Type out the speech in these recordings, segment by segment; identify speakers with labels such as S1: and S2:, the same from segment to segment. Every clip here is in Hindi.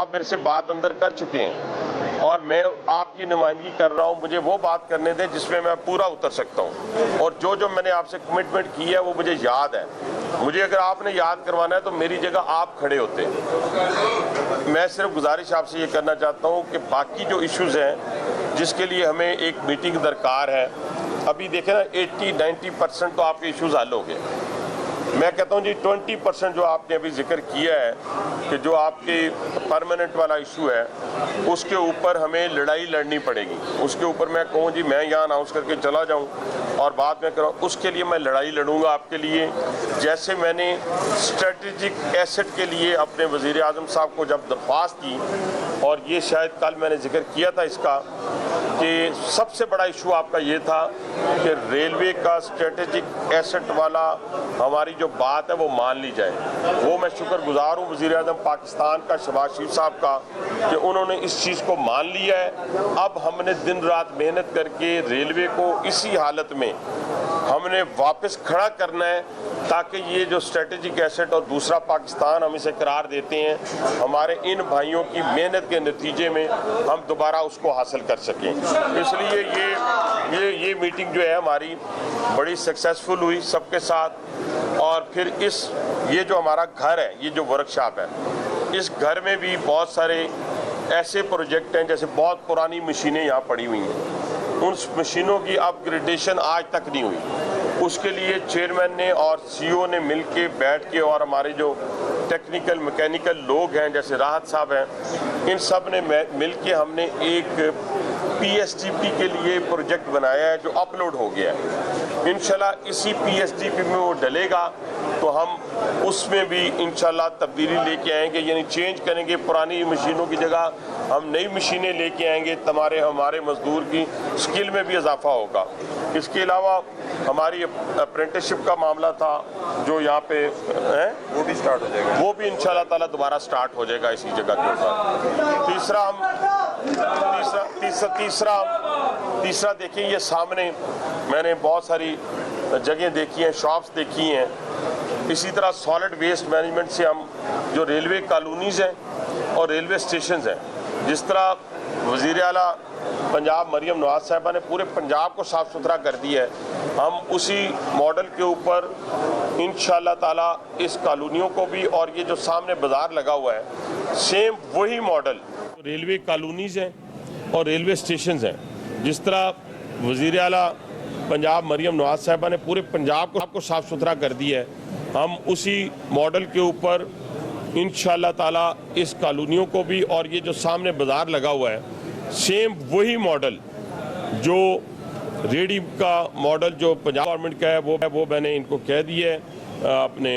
S1: साहब मेरे से बात अंदर कर चुके हैं और मैं आपकी नुमाइंदगी कर रहा हूं। मुझे वो बात करने दें जिसमें मैं पूरा उतर सकता हूं, और जो मैंने आपसे कमिटमेंट की है वो मुझे याद है। मुझे अगर आपने याद करवाना है तो मेरी जगह आप खड़े होते। मैं सिर्फ गुजारिश आपसे ये करना चाहता हूं कि बाकी जो इश्यूज हैं जिसके लिए हमें एक मीटिंग दरकार है, अभी देखें ना 80-90% तो आपके इश्यूज हल हो गए। मैं कहता हूं जी 20% जो आपने अभी जिक्र किया है कि जो आपके परमानेंट वाला इशू है उसके ऊपर हमें लड़ाई लड़नी पड़ेगी। उसके ऊपर मैं कहूँ जी मैं यहाँ अनाउंस करके चला जाऊँ और बाद में करूँ, उसके लिए मैं लड़ाई लड़ूंगा आपके लिए। जैसे मैंने स्ट्रेटेजिक एसेट के लिए अपने वज़ीर आज़म साहब को जब दरख्वास्त की, और ये शायद कल मैंने जिक्र किया था इसका, कि सबसे बड़ा इशू आपका ये था कि रेलवे का स्ट्रेटेजिक एसेट वाला हमारी जो बात है वो मान ली जाए। वो मैं शुक्रगुजार हूँ वज़ीर आज़म पाकिस्तान का शहबाज शरीफ साहब का कि उन्होंने इस चीज़ को मान लिया है। अब हमने दिन रात मेहनत करके रेलवे को इसी हालत में हमने वापस खड़ा करना है ताकि ये जो स्ट्रेटेजिक एसेट और दूसरा पाकिस्तान हम इसे करार देते हैं, हमारे इन भाइयों की मेहनत के नतीजे में हम दोबारा उसको हासिल कर सकें। इसलिए ये मीटिंग जो है हमारी बड़ी सक्सेसफुल हुई सबके साथ। और फिर ये जो हमारा घर है, ये जो वर्कशॉप है, इस घर में भी बहुत सारे ऐसे प्रोजेक्ट हैं, जैसे बहुत पुरानी मशीनें यहाँ पड़ी हुई हैं, उन मशीनों की अपग्रेडेशन आज तक नहीं हुई। उसके लिए चेयरमैन ने और सीईओ ने मिलके बैठ के, और हमारे जो टेक्निकल मैकेनिकल लोग हैं जैसे राहत साहब हैं, इन सब ने मिलके हमने एक पीएसटीपी के लिए प्रोजेक्ट बनाया है जो अपलोड हो गया है। इंशाल्लाह इसी पीएसटीपी में वो डलेगा तो हम उसमें भी इंशाल्लाह तब्दीली लेके आएंगे, यानी चेंज करेंगे। पुरानी मशीनों की जगह हम नई मशीनें लेके आएंगे, हमारे मजदूर की स्किल में भी इजाफा होगा। इसके अलावा हमारी अप्रेंटिसशिप का मामला था जो यहाँ पे है, वो भी स्टार्ट हो जाएगा, वो भी इंशाल्लाह ताला दोबारा स्टार्ट हो जाएगा इसी जगह के ऊपर। तीसरा देखिए, ये सामने मैंने बहुत सारी जगह देखी हैं, शॉप्स देखी हैं। इसी तरह सॉलिड वेस्ट मैनेजमेंट से हम जो रेलवे कॉलोनीज़ हैं और रेलवे स्टेशंस हैं, जिस तरह वज़ीर आला पंजाब मरियम नवाज साहिबा ने पूरे पंजाब को साफ़ सुथरा कर दिया है, हम उसी मॉडल के ऊपर इंशाअल्लाह ताला इस कॉलोनियों को भी, और ये जो सामने बाज़ार लगा हुआ है, सेम वही मॉडल रेलवे कॉलोनीज़ हैं और रेलवे स्टेशंस हैं, जिस तरह वज़ीर आला पंजाब मरियम नवाज साहिबा ने पूरे पंजाब को साफ़ सुथरा कर दिया है, हम उसी मॉडल के ऊपर इंशाअल्लाह ताला इस कॉलोनियों को भी, और ये जो सामने बाज़ार लगा हुआ है, सेम वही मॉडल जो रेडी का मॉडल जो पंजाब गवर्नमेंट का है वो मैंने इनको कह दिया है अपने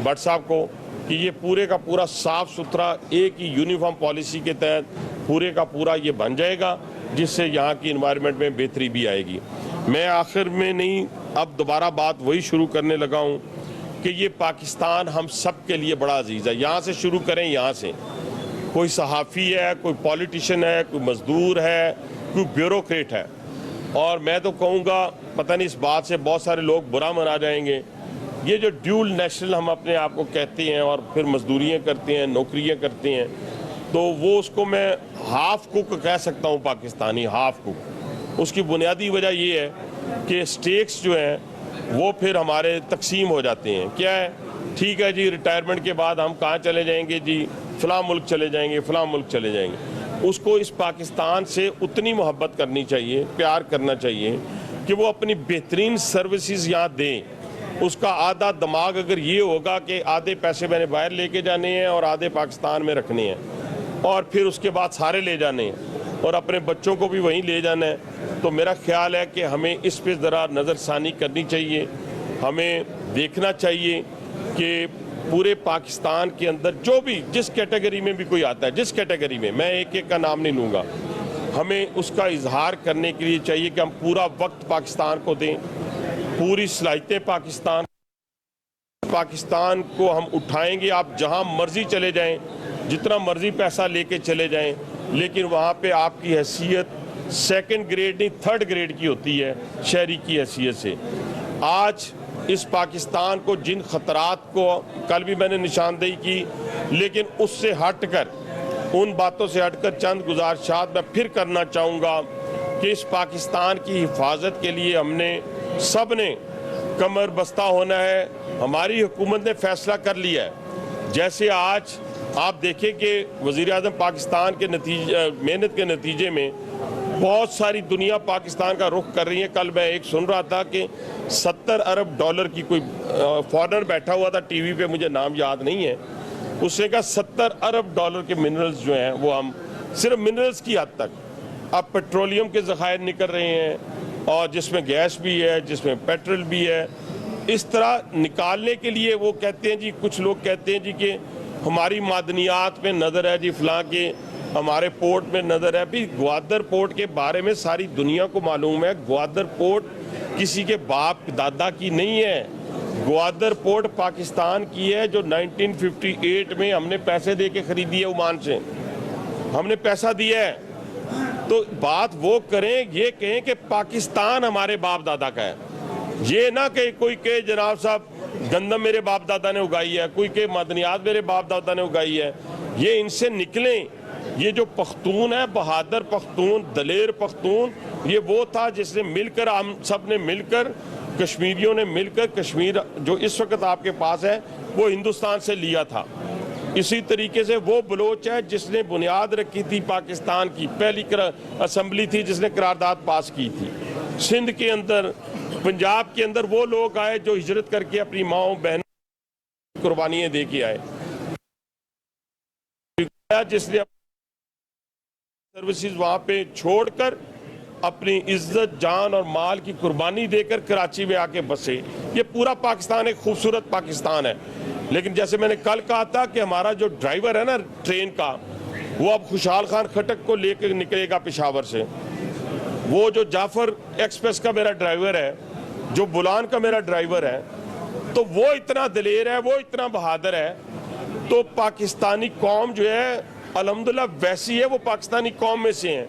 S1: भट्ट साहब को कि ये पूरे का पूरा साफ़ सुथरा एक ही यूनिफॉर्म पॉलिसी के तहत पूरे का पूरा ये बन जाएगा, जिससे यहाँ की इन्वायरमेंट में बेहतरी भी आएगी। मैं आखिर में नहीं, अब दोबारा बात वही शुरू करने लगा हूँ कि ये पाकिस्तान हम सब के लिए बड़ा अजीज़ है। यहाँ से शुरू करें, यहाँ से कोई सहाफ़ी है, कोई पॉलिटिशियन है, कोई मज़दूर है, कोई ब्यूरोक्रेट है। और मैं तो कहूँगा, पता नहीं इस बात से बहुत सारे लोग बुरा मना जाएंगे, ये जो ड्यूल नेशनल हम अपने आप को कहते हैं और फिर मजदूरियाँ करते हैं, नौकरियाँ करते हैं, तो वो उसको मैं हाफ कुक कह सकता हूँ, पाकिस्तानी हाफ कुक। उसकी बुनियादी वजह ये है कि स्टेक्स जो हैं वो फिर हमारे तकसीम हो जाते हैं। क्या है, ठीक है जी, रिटायरमेंट के बाद हम कहाँ चले जाएंगे जी, फ़लाँ मुल्क चले जाएंगे, फ़लाँ मुल्क चले जाएंगे। उसको इस पाकिस्तान से उतनी मोहब्बत करनी चाहिए, प्यार करना चाहिए कि वो अपनी बेहतरीन सर्विसेज यहाँ दें। उसका आधा दिमाग अगर ये होगा कि आधे पैसे मैंने बाहर लेके जाने हैं और आधे पाकिस्तान में रखने हैं, और फिर उसके बाद सारे ले जाने हैं और अपने बच्चों को भी वहीं ले जाना है, तो मेरा ख्याल है कि हमें इस पर ज़रा नज़रसानी करनी चाहिए। हमें देखना चाहिए कि पूरे पाकिस्तान के अंदर जो भी, जिस कैटेगरी में भी कोई आता है, जिस कैटेगरी में, मैं एक एक का नाम नहीं लूँगा, हमें उसका इजहार करने के लिए चाहिए कि हम पूरा वक्त पाकिस्तान को दें, पूरी सलाहियतें पाकिस्तान को हम उठाएंगे। आप जहां मर्जी चले जाएं, जितना मर्जी पैसा लेके चले जाएं, लेकिन वहां पे आपकी हैसियत सेकंड ग्रेड नहीं, थर्ड ग्रेड की होती है शहरी की हैसियत से। आज इस पाकिस्तान को जिन खतरात को कल भी मैंने निशानदेही की, लेकिन उससे हटकर उन बातों से हटकर चंद गुजारिशात मैं फिर करना चाहूँगा कि इस पाकिस्तान की हिफाजत के लिए हमने सब ने कमर बस्ता होना है। हमारी हुकूमत ने फैसला कर लिया है। जैसे आज आप देखें कि वज़ीर-ए-आज़म पाकिस्तान के मेहनत के नतीजे में बहुत सारी दुनिया पाकिस्तान का रुख कर रही है। कल मैं एक सुन रहा था कि 70 अरब डॉलर की कोई फॉरेनर बैठा हुआ था टीवी पे, मुझे नाम याद नहीं है, उसने कहा 70 अरब डॉलर के मिनरल्स जो हैं वो हम सिर्फ मिनरल्स की हद तक, अब पेट्रोलियम के ज़खायर निकल रहे हैं और जिसमें गैस भी है, जिसमें पेट्रोल भी है, इस तरह निकालने के लिए वो कहते हैं जी, कुछ लोग कहते हैं जी कि हमारी मादनियात में नज़र है जी, फलां के हमारे पोर्ट में नज़र है। भी ग्वादर पोर्ट के बारे में सारी दुनिया को मालूम है, ग्वादर पोर्ट किसी के बाप दादा की नहीं है। ग्वादर पोर्ट पाकिस्तान की है, जो 1958 में हमने पैसे दे के खरीदी है, ओमान से हमने पैसा दिया है। तो बात वो करें, ये कहें कि पाकिस्तान हमारे बाप दादा का है, ये ना कि कोई के जनाब साहब गंदम मेरे बाप दादा ने उगाई है, कोई के मादनियात मेरे बाप दादा ने उगाई है। ये इनसे निकलें। ये जो पख्तून है, बहादुर पख्तून, दलेर पख्तून, ये वो था जिसने मिलकर, हम सब ने मिलकर, कश्मीरियों ने मिलकर कश्मीर जो इस वक्त आपके पास है वो हिंदुस्तान से लिया था। इसी तरीके से वो बलोच है जिसने बुनियाद रखी थी पाकिस्तान की, पहली असम्बली थी जिसने करारदाद पास की थी। सिंध के अंदर, पंजाब के अंदर वो लोग आए जो हिजरत करके अपनी माओ बहनों कुर्बानियां दे के आए, जिसने सर्विसेज वहां पे छोड़कर अपनी इज्जत, जान और माल की कुर्बानी देकर कराची में आके बसे। ये पूरा पाकिस्तान एक खूबसूरत पाकिस्तान है। लेकिन जैसे मैंने कल कहा था कि हमारा जो ड्राइवर है ना ट्रेन का, वो अब खुशहाल खान खटक को लेकर निकलेगा पेशावर से। वो जो जाफर एक्सप्रेस का मेरा ड्राइवर है, जो बुलान का मेरा ड्राइवर है, तो वो इतना दलेर है, वो इतना बहादुर है। तो पाकिस्तानी कौम जो है अल्हम्दुलिल्लाह वैसी है, वो पाकिस्तानी कौम में से है।